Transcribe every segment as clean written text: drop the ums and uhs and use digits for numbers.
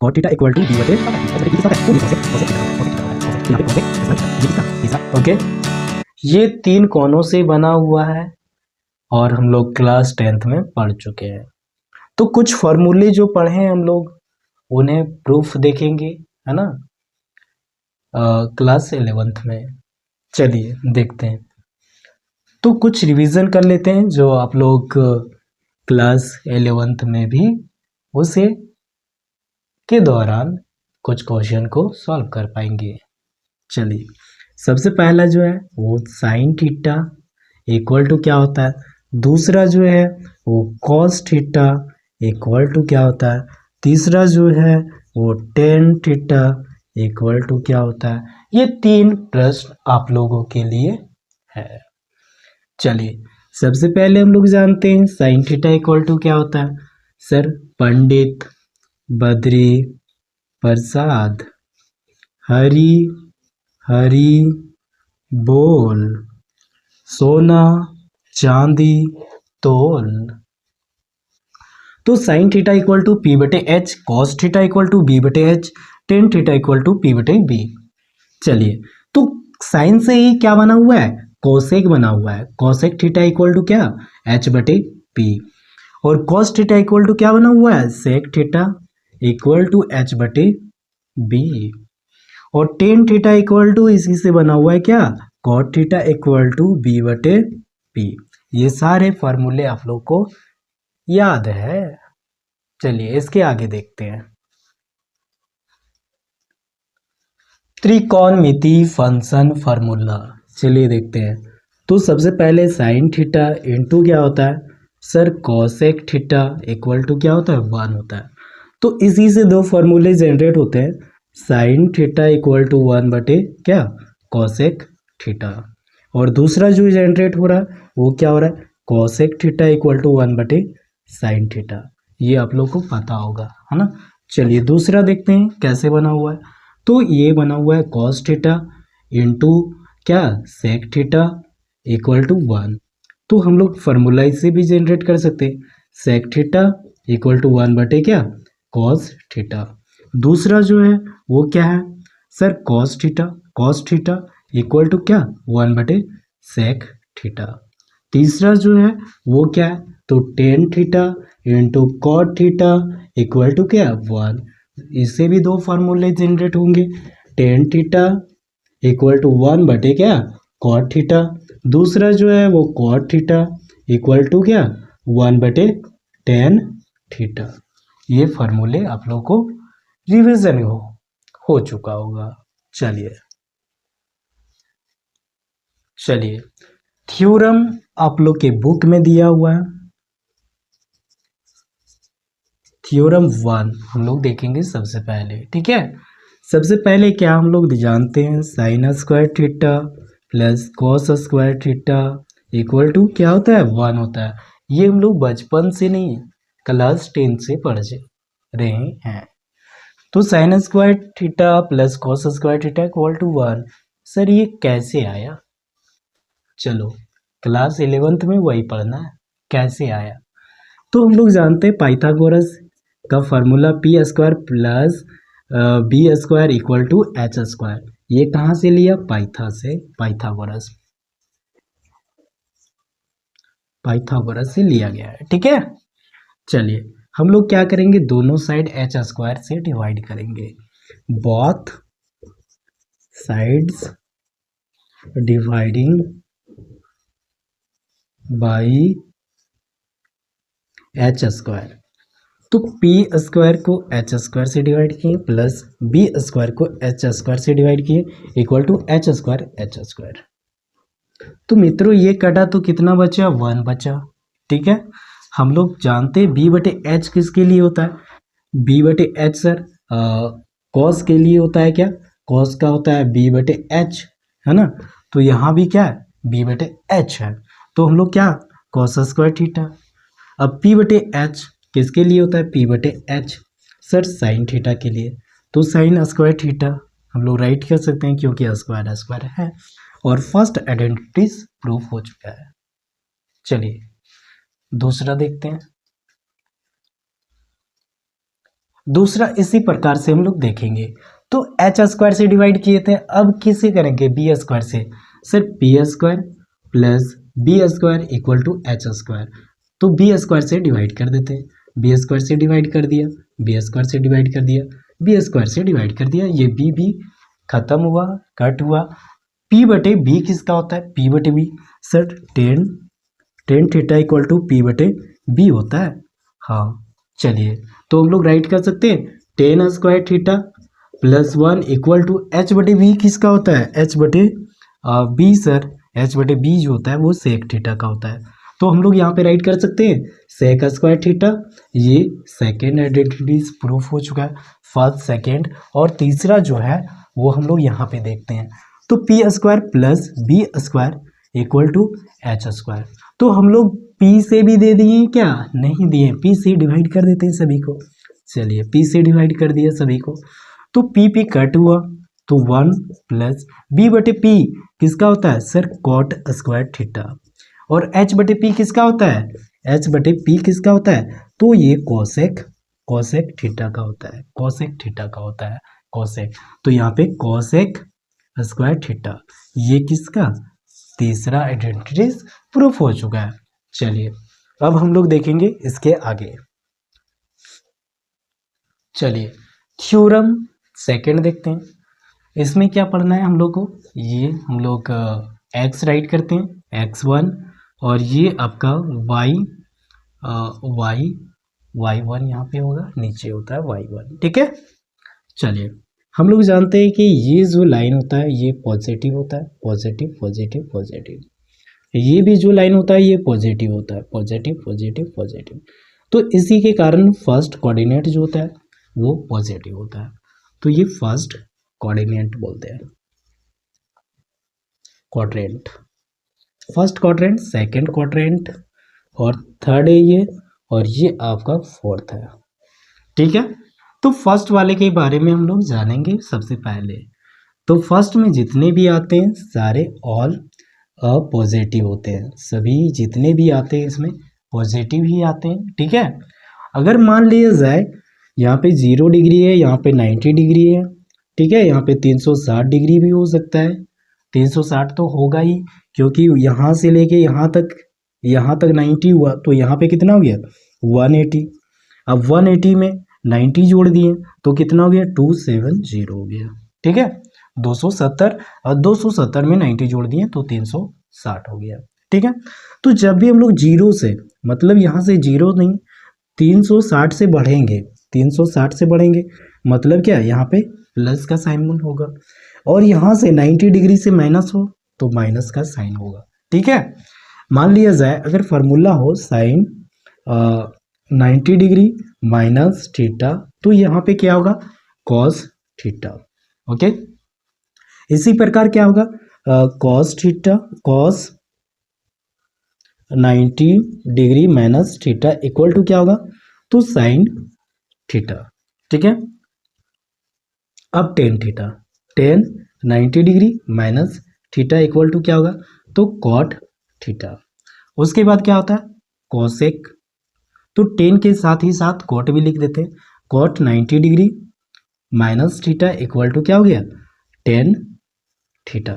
cot theta equal to B बटे okay. ये तीन कोनों से बना हुआ है और हम लोग क्लास 10th में पढ़ चुके हैं। तो कुछ फॉर्मूले जो पढ़े हैं हम लोग उन्हें प्रूफ देखेंगे, है ना, क्लास 11th में। चलिए देखते हैं। तो कुछ रिवीजन कर लेते हैं जो आप लोग क्लास 11th में भी उसे के दौरान कुछ क्वेश्चन को सॉल्व कर पाएंगे। चलिए, सबसे पहला जो है वो साइन थीटा इक्वल टू क्या होता है, दूसरा जो है वो कॉस थीटा इक्वल टू क्या होता है, तीसरा जो है वो टेन थीटा इक्वल टू क्या होता है। ये तीन प्रश्न आप लोगों के लिए है। चलिए, सबसे पहले हम लोग जानते हैं साइन थीटा इक्वल टू क्या होता है। सर, पंडित बद्री प्रसाद हरी हरी बोल सोना चांदी तोल। तो sine theta equal to P बटे H, cos theta equal to B बटे H, tan theta equal to P बटे बी। चलिए, तो साइन से ही क्या बना हुआ है, कोसेक बना हुआ है। कोसेक थीटा इक्वल टू क्या, एच बटे पी। और कॉस थीटा इक्वल टू क्या बना हुआ है, sec theta equal to H बटे बी। और टेन थीटा इक्वल टू इसी से बना हुआ है क्या, cot theta equal to B बटे पी। ये सारे फॉर्मूले आप लोग को याद है। चलिए इसके आगे देखते हैं। त्रिकोणमिति फंक्शन फार्मूला, चलिए देखते हैं। तो सबसे पहले साइन थीटा इंटू क्या होता है, sir cosec theta equal to क्या होता है, 1 होता है। तो इसी से दो फार्मूले जनरेट होते हैं, साइन थीटा इक्वल टू 1 बटे क्या, कॉसेक थीटा। और दूसरा जो जनरेट हो रहा है वो क्या हो रहा है, कॉसेक थीटा इक्वल टू 1 बटे साइन थीटा। ये आप लोग को पता होगा, है ना। चलिए दूसरा देखते हैं कैसे बना हुआ है। तो ये बना हुआ है कॉस थीटा इंटू क्या, सेक थीटा इक्वल टू 1। तो हम लोग फार्मूला इससे भी जनरेट कर सकते हैं, सेक थीटा इक्वल टू 1 बटे क्या, कॉस थीटा। दूसरा जो है वो क्या है, sir cos theta equal to क्या, 1 बटे सेक थीटा। तीसरा जो है वो क्या है, तो tan theta into cot theta equal to क्या, 1। इससे भी दो फार्मूले जनरेट होंगे, टेन थीटा इक्वल टू 1 बटे क्या, कॉट थीटा। दूसरा जो है वो कॉट थीटा इक्वल टू क्या, 1 बटे टेन थीटा। ये फार्मूले आप लोग को रिवीजन हो चुका होगा। चलिए थ्योरम आप लोग के बुक में दिया हुआ है। थ्योरम 1 हम लोग देखेंगे सबसे पहले, ठीक है। सबसे पहले क्या हम लोग जानते हैं, sine square theta plus cos square theta equal to क्या होता है, 1 होता है। ये हम लोग बचपन से नहीं, क्लास 10 से पढ़ रहे हैं। तो sine square theta plus cos square theta equal to 1। Sir ये कैसे आया, चलो क्लास 11th में वही पढ़ना है कैसे आया। तो हम लोग जानते हैं पाइथागोरस का formula P square plus B square equal to H square. ये कहाँ से लिया, पाइथागोरस से लिया गया है, ठीक है। चलिए हम लोग क्या करेंगे, दोनों साइड एच स्क्वायर से डिवाइड करेंगे, both sides dividing by H square. तो पी स्क्वायर को एच स्क्वायर से डिवाइड किए प्लस बी स्क्वायर को एच स्क्वायर से डिवाइड किए इक्वल टू एच स्क्वायर। तो मित्रों ये कटा तो कितना बचा, 1 बचा, ठीक है। हम लोग जानते हैं बी बटे एच किसके लिए होता है, बी बटे एच सर कॉस के लिए होता है क्या, कॉस का होता है बी बटे एच, है ना। तो यहाँ भी क्या है, बी बटे एच है। तो हम लोग क्या, कॉस स्क्वायर थीटा। अब पी बटे एच किसके लिए होता है, पी बटे एच सर साइन थीटा के लिए। तो साइन स्क्वायर थीटा हम लोग राइट कर सकते हैं क्योंकि स्क्वायर स्क्वायर है। और फर्स्ट आइडेंटिटीज प्रूफ हो चुका है। चलिए दूसरा देखते हैं। दूसरा इसी प्रकार से हम लोग देखेंगे। तो एच स्क्वायर से डिवाइड किए थे, अब किसे करेंगे, बी स्क्वायर से। Sir B square plus B square equal to H square, तो बी स्क्वायर से डिवाइड कर देते हैं। बी स्क्वायर से डिवाइड कर दिया, बी स्क्वायर से डिवाइड कर दिया, बी स्क्वायर से डिवाइड कर दिया, ये बी भी खत्म हुआ, कट हुआ। पी बटे बी किसका होता है, पी बटे B. Sir tan theta equal to P बटे बी होता है। हाँ चलिए, तो हम लोग राइट कर सकते हैं tan square theta plus 1 equal to H बटे बी किसका होता है, एच बटे बी। सर एच बटे बी जो होता है वो सेक थीटा का होता है। तो हम लोग यहाँ पे राइट कर सकते हैं सेक स्क्वायर थीटा। ये सेकेंड आइडेंटिटीज प्रूफ हो चुका है, फर्स्ट सेकेंड, और तीसरा जो है वो हम लोग यहाँ पे देखते हैं। तो P square plus B square equal to H square. तो हम लोग पी से भी दे दिए क्या, नहीं दिए, पी से डिवाइड कर देते हैं सभी को। चलिए पी से डिवाइड कर दिया सभी को, तो पी कट हुआ, तो 1 प्लस बी बटे पी किसका होता है, सर कॉट स्क्वायर थीटा। और एच बटे पी किसका होता है, एच बटे पी किसका होता है, तो ये कोसेक थीटा का होता है, कोसेक थीटा का होता है, कोसेक। तो यहाँ पे कोसेक स्क्वायर थीटा, ये किसका, तीसरा आइडेंटिटी प्रूफ हो चुका है। चलिए अब हम लोग देखेंगे इसके आगे। चलिए थ्योरम सेकंड देखते हैं। इसमें क्या पढ़ना है हम लोग को, ये हम लोग एक्स राइट करते हैं x1, और ये आपका y1 यहाँ पे होगा, नीचे होता है y1, ठीक है। चलिए हम लोग जानते हैं कि ये जो लाइन होता है ये पॉजिटिव होता है, पॉजिटिव पॉजिटिव पॉजिटिव। ये भी जो लाइन होता है ये पॉजिटिव होता है, पॉजिटिव पॉजिटिव पॉजिटिव। तो इसी के कारण फर्स्ट कोऑर्डिनेट जो होता है वो पॉजिटिव होता है, तो ये फर्स्ट कोऑर्डिनेट बोलते हैं, quadrant. First quadrant, second quadrant, और थर्ड है ये, और ये आपका फोर्थ है, ठीक है। तो फर्स्ट वाले के बारे में हम लोग जानेंगे सबसे पहले। तो फर्स्ट में जितने भी आते हैं सारे ऑल पॉजिटिव होते हैं, सभी जितने भी आते हैं इसमें पॉजिटिव ही आते हैं, ठीक है। अगर मान लिया जाए यहाँ पे 0 डिग्री है, यहाँ पे 90 डिग्री है, ठीक है, यहाँ पे 360 डिग्री भी हो सकता है। 360 तो होगा ही, क्योंकि यहाँ से लेके यहाँ तक 90 हुआ, तो यहाँ पे कितना हो गया 180। अब 180 में 90 जोड़ दिए तो कितना हो गया 270 हो गया, ठीक है। 270 और 270 में 90 जोड़ दिए तो 360 हो गया, ठीक है। तो जब भी हम लोग जीरो से, मतलब यहाँ से जीरो नहीं, 360 से बढ़ेंगे, 360 से बढ़ेंगे, मतलब क्या, यहाँ पे प्लस का साइन होगा, और यहाँ से 90 डिग्री से माइनस हो तो माइनस का साइन होगा, ठीक है। मान लिया जाए अगर फार्मूला हो साइन 90 डिग्री माइनस थीटा, तो यहाँ पे क्या होगा कॉस थीटा, ओके। इसी प्रकार क्या होगा cos theta, cos 90 degree minus theta equal to क्या होगा, तो साइन थीटा, ठीक है। अब tan theta, tan 90 degree minus theta equal to क्या होगा, तो कॉट थीटा। उसके बाद क्या होता है कोसेक, तो टेन के साथ ही साथ कॉट भी लिख देते हैं, cot 90 degree minus theta equal to क्या हो गया टेन थीटा।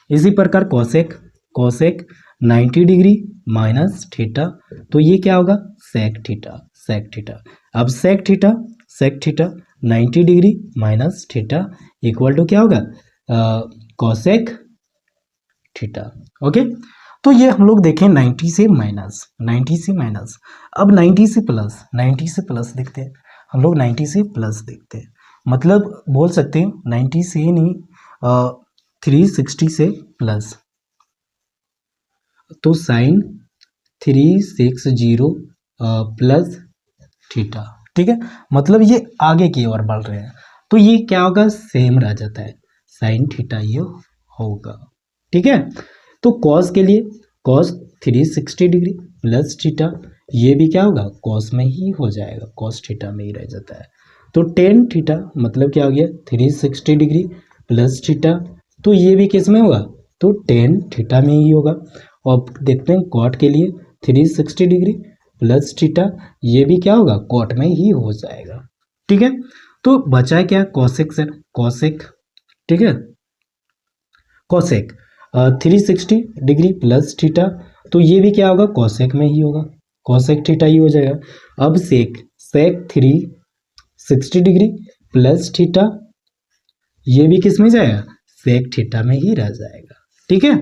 इसी प्रकार cosec, cosec 90 degree minus theta, तो ये क्या होगा सेक थीटा, सेक थीटा। अब sec theta, sec theta 90 degree minus theta equal to क्या होगा कोसेक थीटा, ओके। तो ये हम लोग देखें 90 से माइनस, 90 से माइनस। अब 90 से प्लस, 90 से प्लस देखते हैं हम लोग, 90 से प्लस देखते हैं, मतलब बोल सकते हैं 90 से नहीं 360 से प्लस, तो साइन 360 प्लस थीटा, ठीक है। मतलब ये आगे की ओर बढ़ रहे हैं, तो ये क्या होगा सेम रह जाता है, साइन थीटा ये होगा, ठीक है। तो कॉस के लिए कॉस 360 डिग्री प्लस थीटा, ये भी क्या होगा कॉस में ही हो जाएगा, कॉस थीटा में ही रह जाता है। तो टेन थीटा मतलब क्या हो गया 360 डिग्री प्लस थीटा, तो ये भी किस में होगा, तो टेन थीटा में ही होगा। और देखते हैं कॉट के लिए 360 डिग्री प्लस थीटा, ये भी क्या होगा कॉट में ही हो जाएगा, ठीक है, तो बचा क्या, कॉसेक सर, कॉसेक, ठीक है, कॉसेक 360 डिग्री प्लस थीटा, तो ये भी क्या होगा, कॉसेक में ही होगा, कॉसेक थीटा ही हो जाएगा। अब सेक, सेक 360 डिग्री प्लस थीटा, ये भी किस में जाएगा, सेक थीटा में ही रह जाएगा। ठीक है,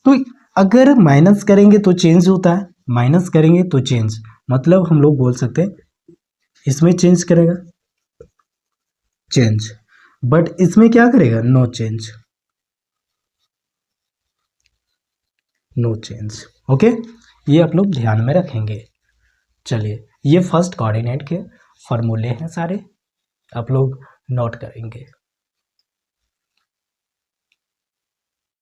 तो अगर माइनस करेंगे तो चेंज होता है, माइनस करेंगे तो चेंज, मतलब हम लोग बोल सकते हैं इसमें चेंज करेगा, चेंज, बट इसमें क्या करेगा, no change, no change. Okay, ये आप लोग ध्यान में रखेंगे। चलिए, ये फर्स्ट कोऑर्डिनेट के फॉर्मूले हैं सारे, आप लोग नोट करेंगे।